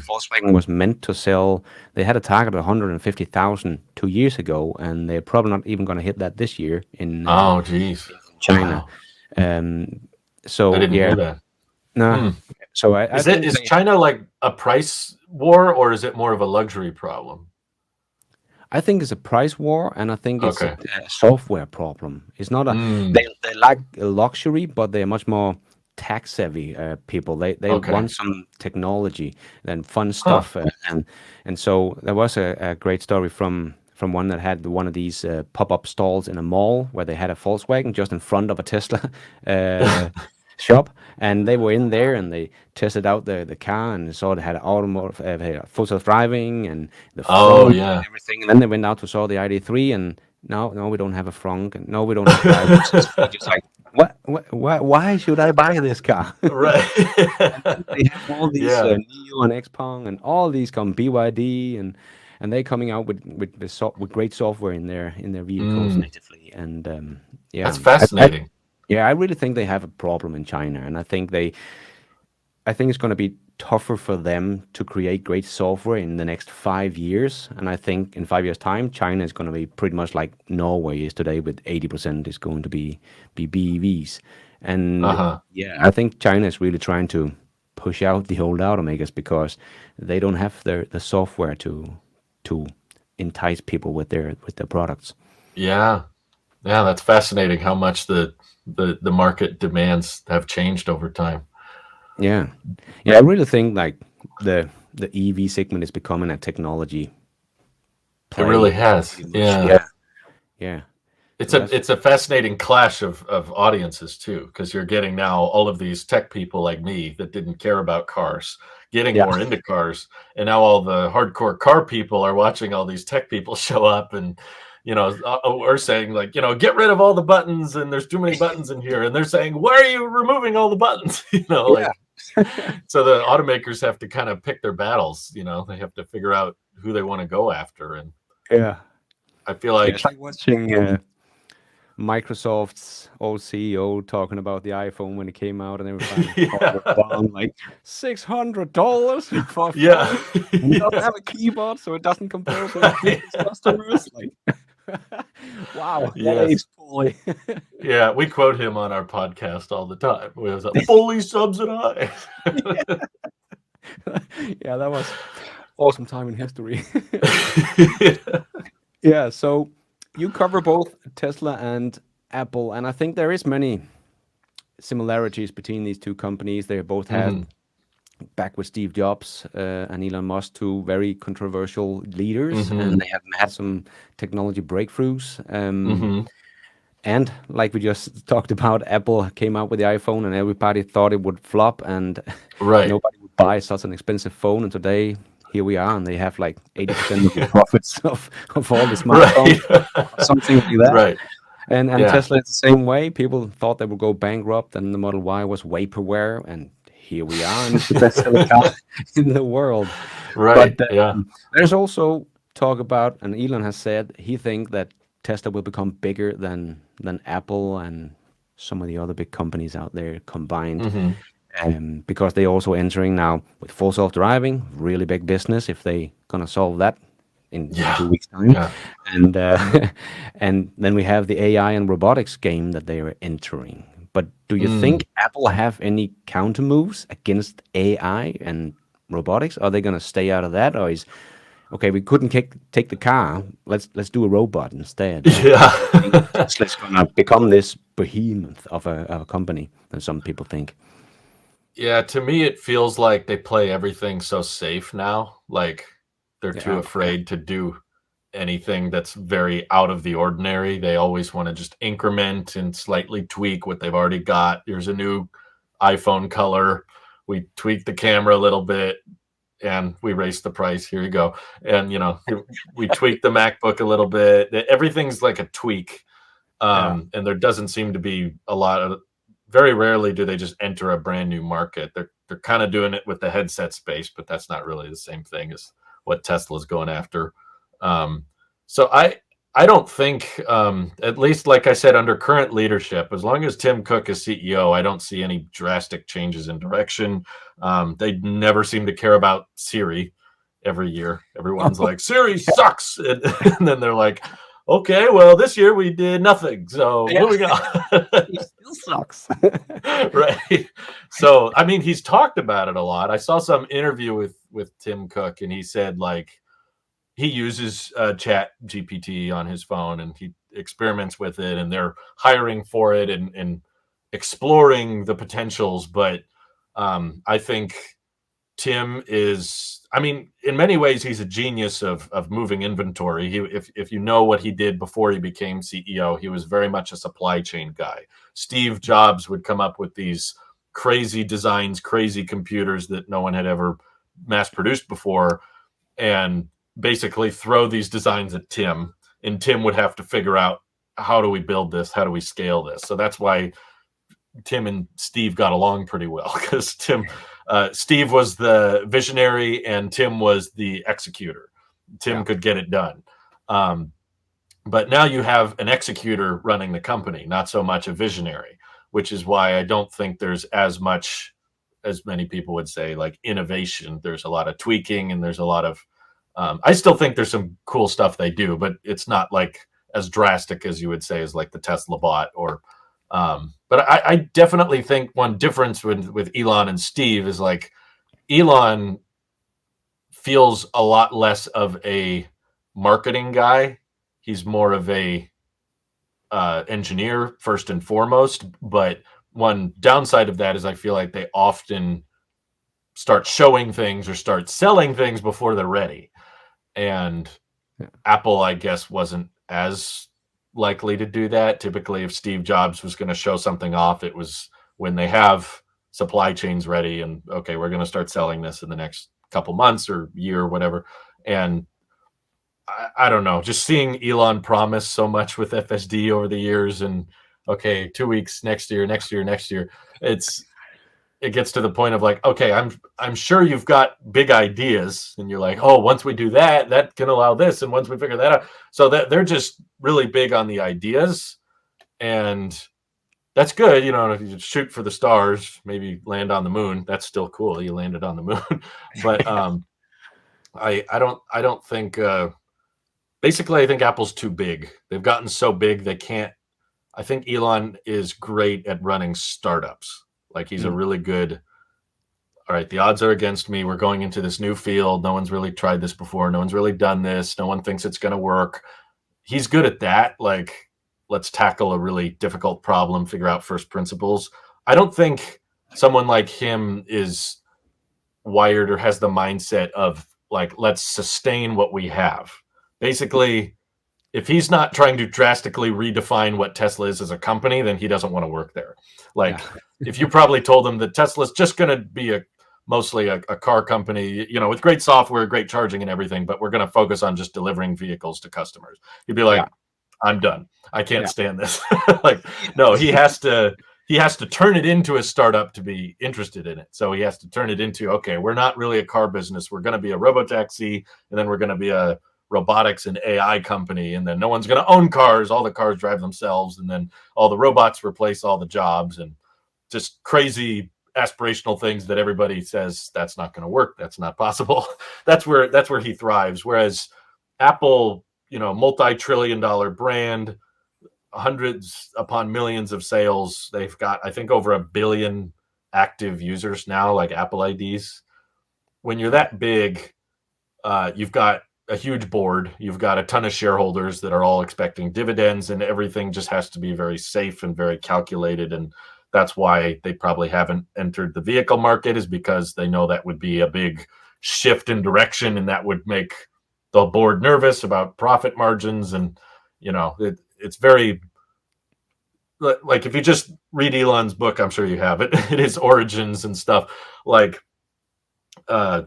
Volkswagen was meant to sell, they had a target of 150,000 2 years ago, and they're probably not even going to hit that this year in Oh, geez. China. Wow. So I didn't yeah, hear that. no. So I think Is China like a price war, or is it more of a luxury problem? I think it's a price war, and I think it's Okay. a software problem. It's not a they like a luxury, but they're much more tax savvy people. They Okay. want some technology and fun Huh. stuff, and so there was a great story from one that had one of these pop-up stalls in a mall where they had a Volkswagen just in front of a Tesla shop, and they were in there and they tested out the car and saw they had automotive, had full self driving and the Oh, front yeah. and everything. And then they went out to saw the ID3, and no, we don't have a front, and no, we don't have drivers. It's just like, why should I buy this car? Right. And then they have all these Yeah. Neo and Xpeng and all these come BYD, and they're coming out with great software in their vehicles natively. And yeah, That's fascinating. yeah, I really think they have a problem in China, and I think it's going to be tougher for them to create great software in the next 5 years. And I think in 5 years' time, China is going to be pretty much like Norway is today, with 80% is going to be BEVs. And yeah, I think China is really trying to push out the old automakers because they don't have the software to entice people with their products. Yeah. Yeah, that's fascinating how much the market demands have changed over time. Yeah, yeah, I really think like the EV segment is becoming a technology It really play. has. Pretty much. Yeah. Yeah. It's a fascinating clash of audiences too, because you're getting now all of these tech people like me that didn't care about cars getting Yeah. more into cars, and now all the hardcore car people are watching all these tech people show up, and you know, are saying like, you know, get rid of all the buttons, and there's too many buttons in here, and they're saying, why are you removing all the buttons? You know, like so the automakers have to kind of pick their battles. You know, they have to figure out who they want to go after, and Yeah. I feel like It's like watching Microsoft's old CEO talking about the iPhone when it came out, and everybody down like $600 for a yeah. phone. And it doesn't have a keyboard, so it doesn't compare to business customers. Like, wow, that Yes. aged poorly. Yeah, we quote him on our podcast all the time. We was fully subsidized. Yeah, that was awesome time in history. Yeah, so you cover both Tesla and Apple, and I think there is many similarities between these two companies. They both had, back with Steve Jobs and Elon Musk, two very controversial leaders, and they have had some technology breakthroughs. And like we just talked about, Apple came out with the iPhone, and everybody thought it would flop, and Right. nobody would buy such an expensive phone. And today, here we are, and they have like 80% of the profits of all the smartphones, or something like that. Right. And Yeah. Tesla is the same way. People thought they would go bankrupt, and the Model Y was vaporware, and here we are, and it's the best selling car in the world. But Right. Yeah. there's also talk about, and Elon has said he thinks that Tesla will become bigger than Apple and some of the other big companies out there combined, Hmm. because they also entering now with full self-driving, really big business if they gonna solve that in Yeah. 2 weeks time, Yeah. and and then we have the AI and robotics game that they are entering. But do you Mm. think Apple have any counter moves against AI and robotics? Are they gonna stay out of that, or is okay? We couldn't take the car. Let's do a robot instead. Or Yeah. do you think Tesla's gonna become this behemoth of a company than some people think? Yeah, to me, it feels like they play everything so safe now. Like they're too Yeah, yeah, afraid to do anything that's very out of the ordinary. They always want to just increment and slightly tweak what they've already got. Here's a new iPhone color. We tweak the camera a little bit and we raise the price. Here you go. And, we tweak the MacBook a little bit. Everything's like a tweak. yeah, And there doesn't seem to be a lot of, very rarely do they just enter a brand new market. They're kind of doing it with the headset space, but that's not really the same thing as what Tesla's going after. Um, so I don't think, at least like I said, under current leadership, as long as Tim Cook is CEO, I don't see any drastic changes in direction. They never seem to care about Siri. Every year, everyone's like, Siri sucks. And then they're like, okay, well, this year we did nothing. So yeah. moving on. He still sucks. Right. So, I mean, he's talked about it a lot. I saw some interview with Tim Cook, and he said like he uses Chat GPT on his phone, and he experiments with it, and they're hiring for it and exploring the potentials. But I think Tim is, I mean, in many ways, he's a genius of moving inventory. If you know what he did before he became CEO, he was very much a supply chain guy. Steve Jobs would come up with these crazy designs, crazy computers that no one had ever mass produced before, and basically throw these designs at Tim, and Tim would have to figure out, how do we build this? How do we scale this? So that's why Tim and Steve got along pretty well, because Steve was the visionary and Tim was the executor. Tim Yeah, could get it done. Um, but now you have an executor running the company, not so much a visionary, which is why I don't think there's as much as many people would say like innovation. There's a lot of tweaking and there's a lot of I still think there's some cool stuff they do, but it's not like as drastic as you would say as like the Tesla bot or but I definitely think one difference with Elon and Steve is like Elon feels a lot less of a marketing guy. He's more of a engineer first and foremost. But one downside of that is I feel like they often start showing things or start selling things before they're ready. And yeah, Apple, I guess, wasn't as likely to do that. Typically, if Steve Jobs was going to show something off, it was when they have supply chains ready and okay, we're going to start selling this in the next couple months or year or whatever. And I don't know, just seeing Elon promise so much with FSD over the years and okay, 2 weeks next year, next year, next year. It gets to the point of like, okay, I'm sure you've got big ideas, and you're like, oh, once we do that, that can allow this, and once we figure that out, so that they're just really big on the ideas, and that's good. If you shoot for the stars, maybe land on the moon, that's still cool. You landed on the moon, but I don't think. Basically, I think Apple's too big. They've gotten so big they can't. I think Elon is great at running startups. Like he's a mm, really good, all right, the odds are against me. We're going into this new field. No one's really tried this before. No one's really done this. No one thinks it's going to work. He's good at that. Like, let's tackle a really difficult problem, figure out first principles. I don't think someone like him is wired or has the mindset of like, let's sustain what we have. Basically, if he's not trying to drastically redefine what Tesla is as a company, then he doesn't want to work there. yeah, Like, if you probably told him that Tesla's just going to be mostly a car company, with great software, great charging and everything, but we're going to focus on just delivering vehicles to customers, he'd be yeah, like, I'm done. I can't Yeah. stand this. Like, no, he has to turn it into a startup to be interested in it. So he has to turn it into, okay, we're not really a car business. We're going to be a robotaxi, and then we're going to be a robotics and AI company, and then no one's going to own cars. All the cars drive themselves, and then all the robots replace all the jobs, and just crazy aspirational things that everybody says that's not going to work. That's not possible. That's where he thrives. Whereas Apple, multi-trillion-dollar brand, hundreds upon millions of sales. They've got, I think, over 1 billion active users now, like Apple IDs. When you're that big, you've got a huge board. You've got a ton of shareholders that are all expecting dividends, and everything just has to be very safe and very calculated. And that's why they probably haven't entered the vehicle market, is because they know that would be a big shift in direction, and that would make the board nervous about profit margins. And it's very, like, if you just read Elon's book, I'm sure you have it, his origins and stuff, like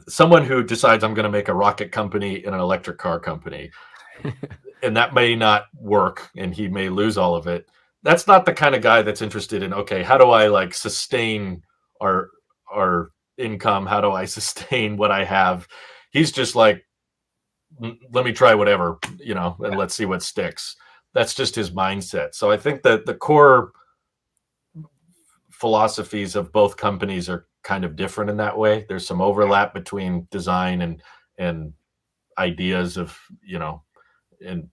someone who decides, I'm going to make a rocket company and an electric car company, and that may not work, and he may lose all of it. That's not the kind of guy that's interested in, okay, how do I like sustain our income? How do I sustain what I have? He's just like, let me try whatever, and let's see what sticks. That's just his mindset. So I think that the core philosophies of both companies are kind of different in that way. There's some overlap between design and ideas of, and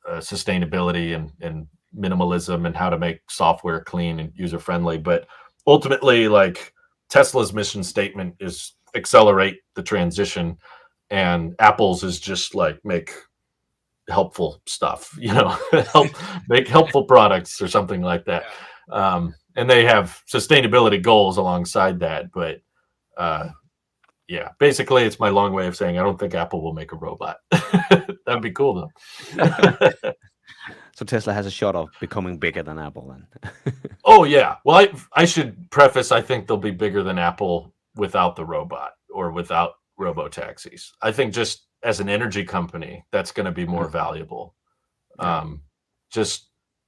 sustainability and minimalism, and how to make software clean and user friendly. But ultimately, like, Tesla's mission statement is accelerate the transition, and Apple's is just like make helpful stuff, make helpful products or something like that. And they have sustainability goals alongside that. But yeah, basically it's my long way of saying I don't think Apple will make a robot. That'd be cool though. So Tesla has a shot of becoming bigger than Apple then. Oh yeah. Well, I should preface, I think they'll be bigger than Apple without the robot or without robo-taxis. I think just as an energy company, that's going to be more valuable. Just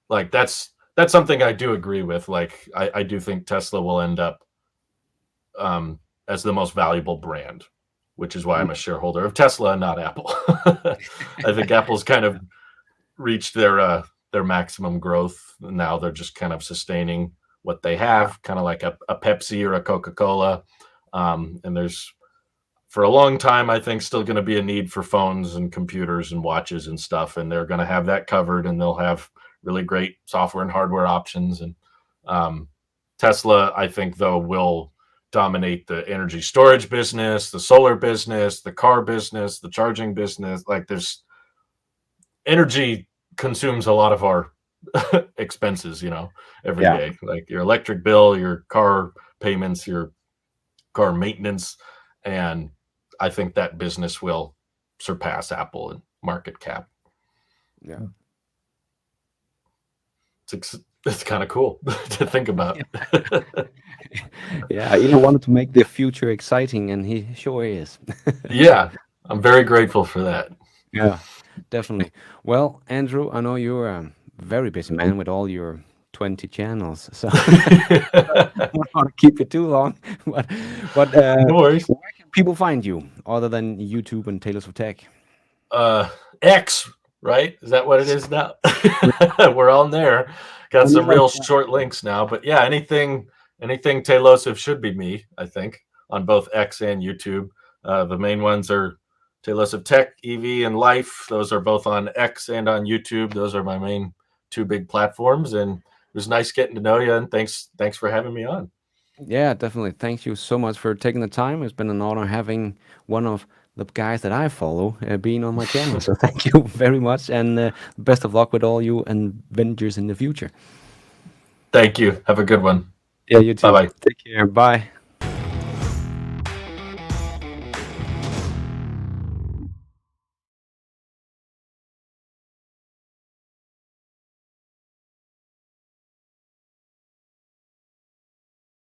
like that's something I do agree with. Like, I do think Tesla will end up as the most valuable brand, which is why I'm a shareholder of Tesla and not Apple. I think Apple's kind of reached their maximum growth. Now they're just kind of sustaining what they have, kind of like a Pepsi or a Coca-Cola. And there's, for a long time, I think, still going to be a need for phones and computers and watches and stuff. And they're going to have that covered, and they'll have really great software and hardware options. And Tesla, I think, though, will dominate the energy storage business, the solar business, the car business, the charging business. Like, there's energy consumes a lot of our expenses, every day, like your electric bill, your car payments, your car maintenance. And I think that business will surpass Apple in market cap. Yeah. It's kind of cool to think about. Yeah, Elon wanted to make the future exciting, and he sure is. Yeah, I'm very grateful for that. Yeah, definitely. Well, Andrew, I know you're a very busy man with all your 20 channels, so I don't want to keep you too long. But No worries. where can people find you other than YouTube and TAILOSIVE TECH? X, right? Is that what it is now? We're on there. Got some real short links now, but yeah, anything TAILOSIVE should be me, I think, on both X and YouTube. The main ones are TAILOSIVE TECH, EV, and Life. Those are both on X and on YouTube. Those are my main two big platforms, and it was nice getting to know you, and thanks for having me on. Yeah, definitely. Thank you so much for taking the time. It's been an honor having one of the guys that I follow being on my channel. So thank you very much, and best of luck with all you adventures in the future. Thank you. Have a good one. Yeah, you too. Bye-bye. Take care. Bye.